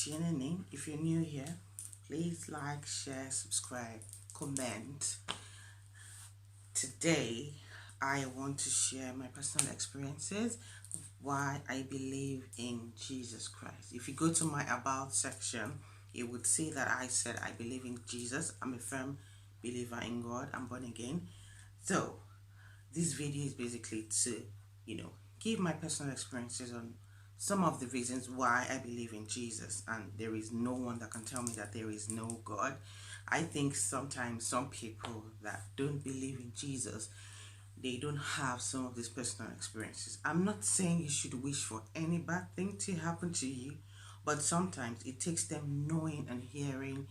tuning in. If you're new here, please like, share, subscribe, comment. Today, I want to share my personal experiences of why I believe in Jesus Christ. If you go to my About section, it would say that I said I believe in Jesus. I'm a firm believer in God. I'm born again. So, this video is basically to, give my personal experiences on some of the reasons why I believe in Jesus, and there is no one that can tell me that there is no God. I think sometimes some people that don't believe in Jesus, they don't have some of these personal experiences. I'm not saying you should wish for any bad thing to happen to you, but sometimes it takes them knowing and hearing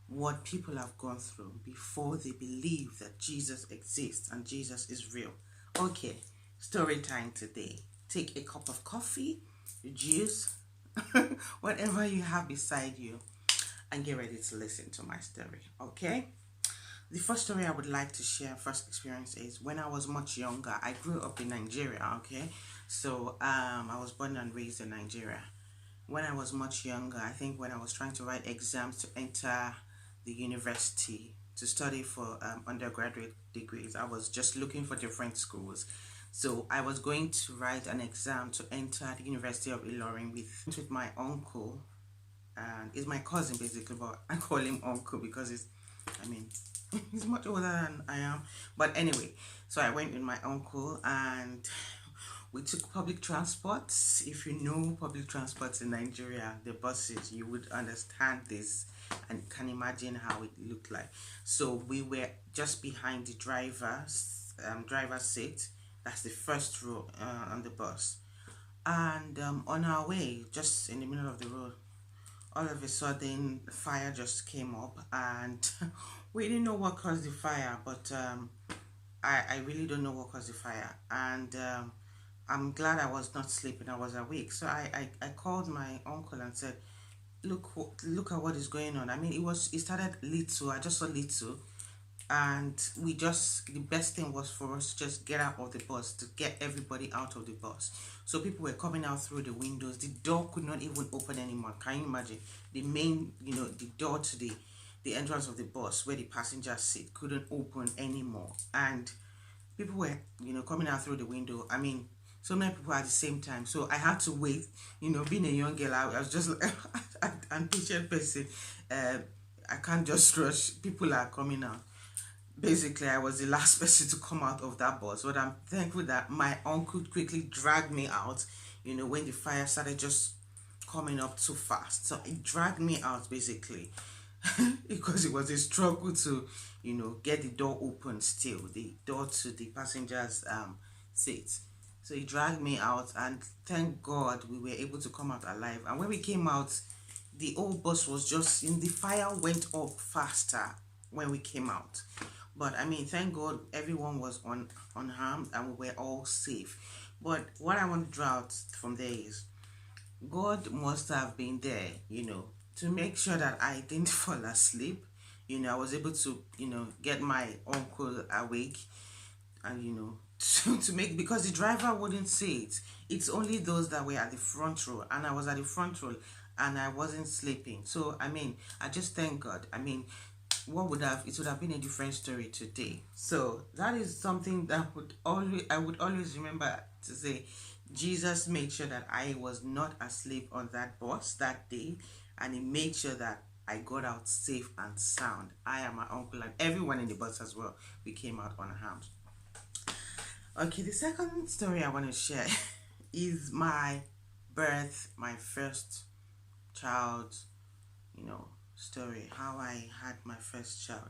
what people have gone through before they believe that Jesus exists and Jesus is real. Okay, story time today. Take a cup of coffee, juice, whatever you have beside you, and get ready to listen to my story. Okay? The first story I would like to share, first experience, is when I was much younger. I grew up in Nigeria, okay? So I was born and raised in Nigeria. When I was much younger, I think when I was trying to write exams to enter the university to study for undergraduate degrees, I was just looking for different schools. So I was going to write an exam to enter the University of Ilorin with my uncle, and he's my cousin basically, but I call him uncle because he's much older than I am. But anyway, so I went with my uncle and we took public transports. If you know public transports in Nigeria, the buses, you would understand this and can imagine how it looked like. So we were just behind the driver's seat. That's the first row on the bus. And on our way, just in the middle of the road, all of a sudden, the fire just came up, and we didn't know what caused the fire, but I really don't know what caused the fire. And I'm glad I was not sleeping, I was awake. So I called my uncle and said, look at what is going on. It started little, I just saw little, and the best thing was for us to just get out of the bus, to get everybody out of the bus. So people were coming out through the windows. The door could not even open anymore. Can you imagine? The main, the door to the entrance of the bus where the passengers sit couldn't open anymore, and people were coming out through the window. So many people at the same time, so I had to wait. Being a young girl, I was just an impatient person. I can't just rush. People are coming out. Basically, I was the last person to come out of that bus, but I'm thankful that my uncle quickly dragged me out, when the fire started just coming up too fast. So it dragged me out, basically, because it was a struggle to, get the door open still, the door to the passenger's seat. So he dragged me out, and thank God we were able to come out alive. And when we came out, the old bus was the fire went up faster when we came out. But thank God everyone was unharmed and we were all safe. But what I want to draw out from there is God must have been there, to make sure that I didn't fall asleep. I was able to, get my uncle awake and, to make, because the driver wouldn't see it. It's only those that were at the front row, and I was at the front row and I wasn't sleeping. So, I just thank God. It would have been a different story today. So that is something that I would always remember to say. Jesus made sure that I was not asleep on that bus that day, and he made sure that I got out safe and sound. I and my uncle and everyone in the bus as well, we came out unharmed. Okay, the second story I want to share is my birth, my first child, story, how I had my first child.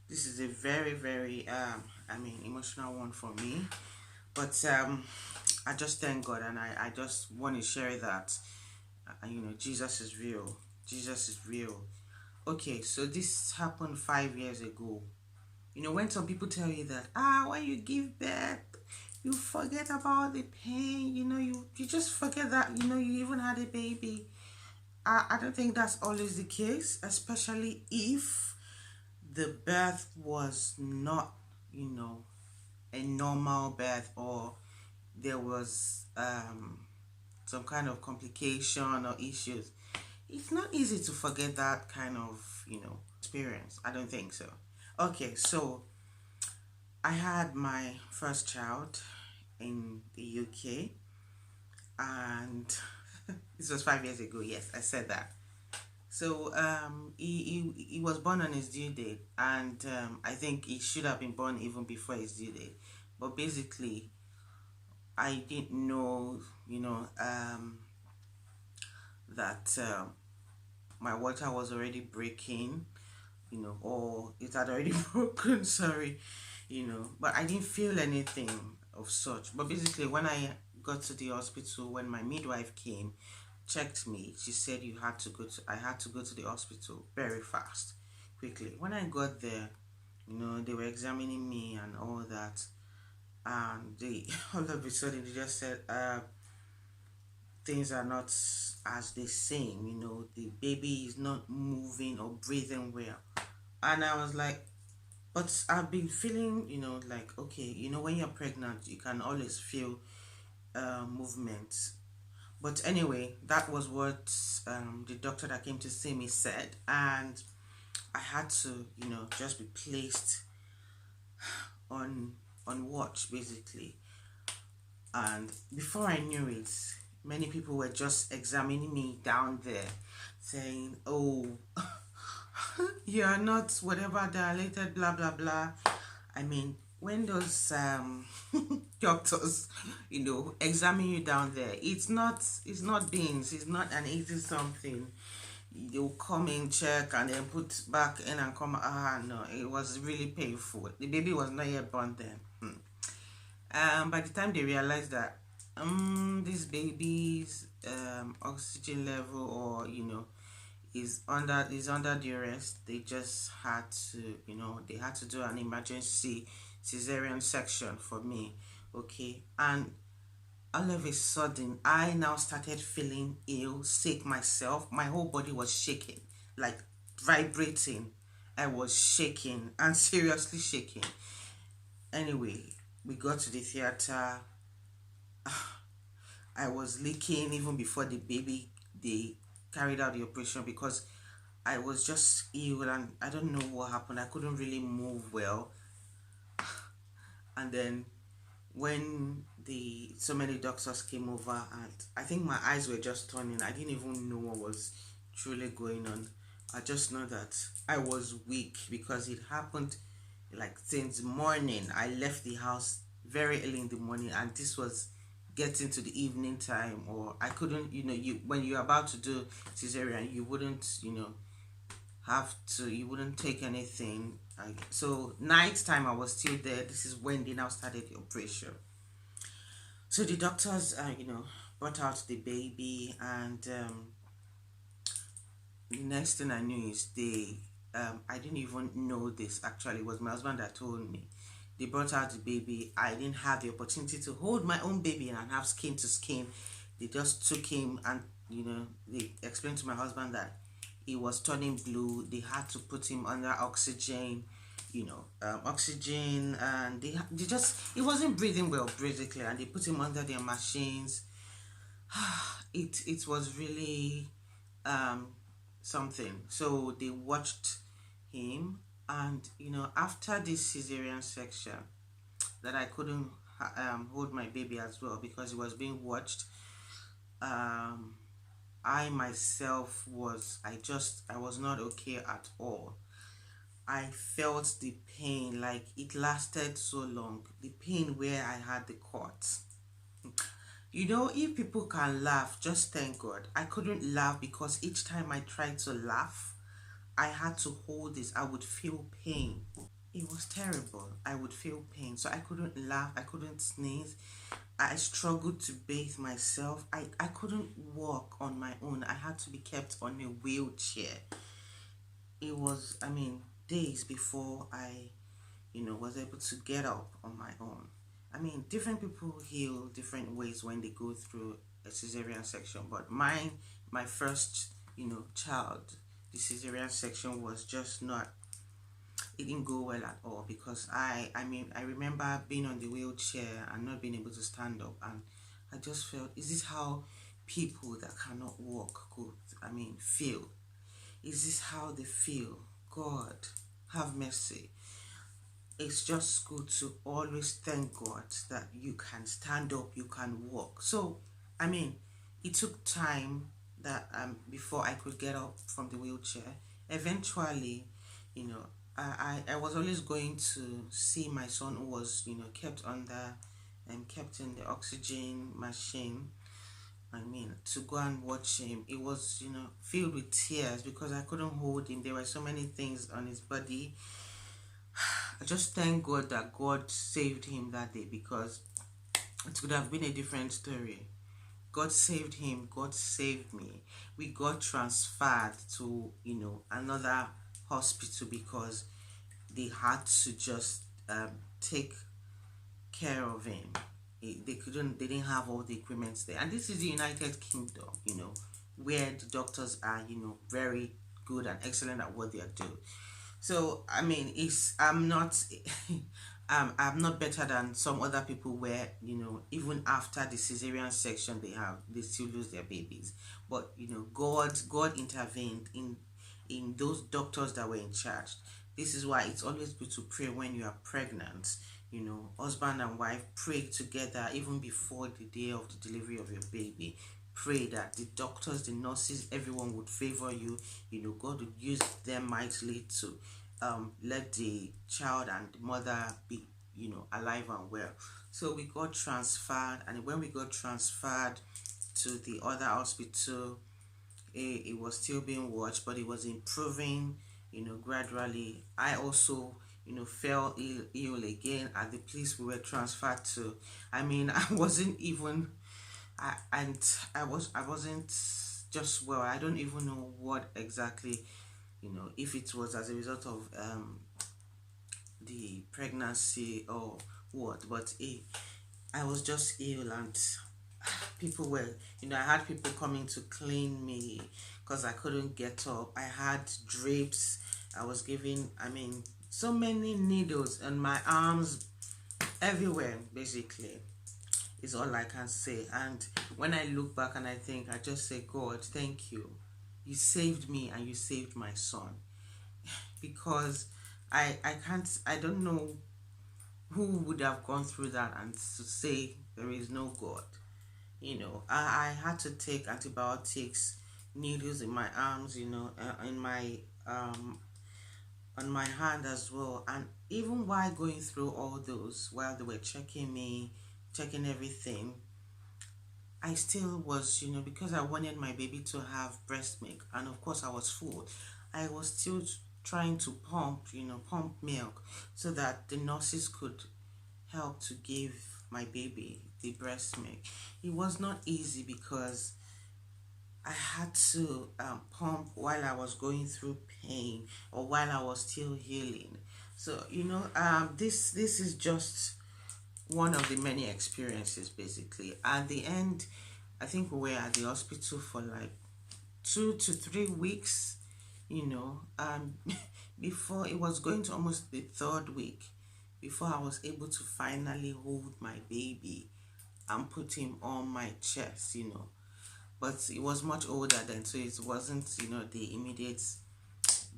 This is a very, very emotional one for me, but I just thank God, and I just want to share that Jesus is real. Jesus is real. Okay, so this happened 5 years ago. When some people tell you that when you give birth, you forget about the pain, you just forget that you even had a baby. I don't think that's always the case, especially if the birth was not, a normal birth, or there was some kind of complication or issues. it's not easy to forget that kind of, experience. I don't think so. Okay, so I had my first child in the UK, and this was 5 years ago. Yes, I said that. So he was born on his due date, and I think he should have been born even before his due date. But basically, I didn't know, that my water was already breaking, or it had already broken. Sorry, but I didn't feel anything of such. But basically, when I got to the hospital, when my midwife came, checked me, she said I had to go to the hospital very fast, quickly. When I got there, they were examining me and all that, and they all of a sudden they just said, things are not as they seem. The baby is not moving or breathing well. And I was like, but I've been feeling, like, okay, when you're pregnant, you can always feel movement. But anyway, that was what the doctor that came to see me said. And I had to, just be placed on watch, basically. And before I knew it, many people were just examining me down there, saying, oh, you are not whatever dilated, blah blah blah. I mean, when those doctors, examine you down there, it's not beans, it's not an easy something. They'll come in, check, and then put back in and come. No, it was really painful. The baby was not yet born then. By the time they realized that this baby's oxygen level, or is under duress, they just had to, they had to do an emergency cesarean section for me. Okay, and all of a sudden I now started feeling ill, sick myself. My whole body was shaking, like vibrating. I was shaking and seriously shaking. Anyway, we got to the theater. I was leaking even before they carried out the operation, because I was just ill and I don't know what happened. I couldn't really move well. And then when so many doctors came over, and I think my eyes were just turning. I didn't even know what was truly going on. I just know that I was weak, because it happened like since morning. I left the house very early in the morning, and this was getting to the evening time, or I couldn't, when you're about to do cesarean, you wouldn't, you wouldn't take anything. So night time I was still there. This is when they now started the operation. So the doctors, brought out the baby, and the next thing I knew is I didn't even know this, actually. It was my husband that told me. They brought out the baby. I didn't have the opportunity to hold my own baby and have skin to skin. They just took him, and they explained to my husband that he was turning blue. They had to put him under oxygen, oxygen, and they just, he wasn't breathing well, basically, and they put him under their machines. It was really something. So they watched him, and after this cesarean section, that I couldn't hold my baby as well, because he was being watched. I myself I was not okay at all. I felt the pain, like it lasted so long. The pain where I had the cut. If people can laugh, just thank God. I couldn't laugh, because each time I tried to laugh, I had to hold this. I would feel pain. It was terrible. I would feel pain. So I couldn't laugh. I couldn't sneeze. I struggled to bathe myself. I couldn't walk on my own. I had to be kept on a wheelchair. It was, days before I, was able to get up on my own. Different people heal different ways when they go through a cesarean section, but my first, child, the cesarean section was just not, it didn't go well at all, because I remember being on the wheelchair and not being able to stand up, and I just felt, is this how people that cannot walk could, feel? Is this how they feel? God, have mercy. It's just good to always thank God that you can stand up, you can walk. So, it took time that before I could get up from the wheelchair. Eventually, I was always going to see my son who was, kept under and kept in the oxygen machine. To go and watch him, it was, filled with tears because I couldn't hold him. There were so many things on his body. I just thank God that God saved him that day, because it could have been a different story. God saved him, God saved me. We got transferred to, another hospital because they had to just take care of him. They didn't have all the equipment there. And this is the United Kingdom, where the doctors are, very good and excellent at what they are doing. So I'm not I'm not better than some other people where, even after the cesarean section they still lose their babies. But God intervened in those doctors that were in charge. This is why it's always good to pray when you are pregnant. Husband and wife, pray together even before the day of the delivery of your baby. Pray that the doctors, the nurses, everyone would favor you. God would use them mightily to let the child and the mother be, alive and well. So we got transferred, and when we got transferred to the other hospital, it was still being watched, but it was improving, gradually. I also, fell ill again at the place we were transferred to. I wasn't even, I wasn't just well. I don't even know what exactly, if it was as a result of the pregnancy or what, but I was just ill, and people were, I had people coming to clean me because I couldn't get up. I had drips. I was giving, so many needles in my arms, everywhere, basically, is all I can say. And when I look back and I think, I just say, God, thank you. You saved me and you saved my son. Because I don't know who would have gone through that and to say there is no God. I had to take antibiotics, needles in my arms, in my on my hand as well. And even while going through all those, while they were checking me, checking everything, I still was, because I wanted my baby to have breast milk, and of course I was full. I was still trying to pump milk so that the nurses could help to give my baby the breast milk. It was not easy because I had to pump while I was going through pain or while I was still healing. So this is just one of the many experiences. Basically, at the end, I think we were at the hospital for like 2 to 3 weeks. Before it was going to almost the third week before I was able to finally hold my baby and put him on my chest. But it was much older then, so it wasn't the immediate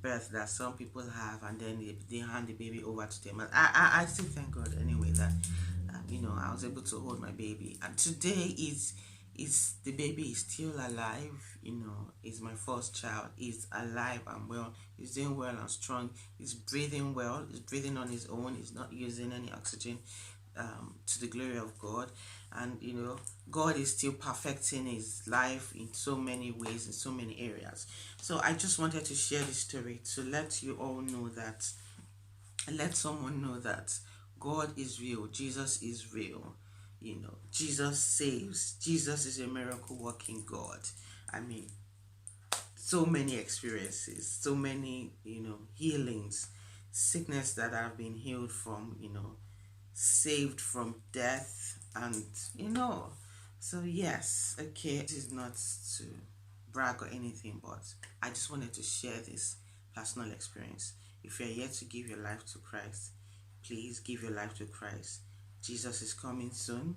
birth that some people have, and then they hand the baby over to them. And I still thank God anyway that I was able to hold my baby, and today is the baby is still alive. Is my first child. He's alive and well. He's doing well and strong. He's breathing well. He's breathing on his own. He's not using any oxygen, to the glory of God. And God is still perfecting his life in so many ways, in so many areas. So I just wanted to share this story to let you all know that, let someone know that God is real, Jesus is real. Jesus saves. Jesus is a miracle working God. So many experiences, so many healings, sickness that I've been healed from, saved from death, and so yes, okay, this is not to brag or anything, but I just wanted to share this personal experience. If you're yet to give your life to Christ, please give your life to Christ. Jesus is coming soon,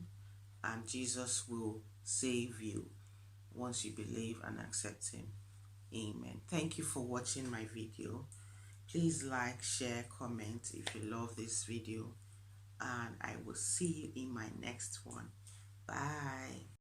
and Jesus will save you once you believe and accept Him. Amen. Thank you for watching my video. Please like, share, comment if you love this video, and I will see you in my next one. Bye.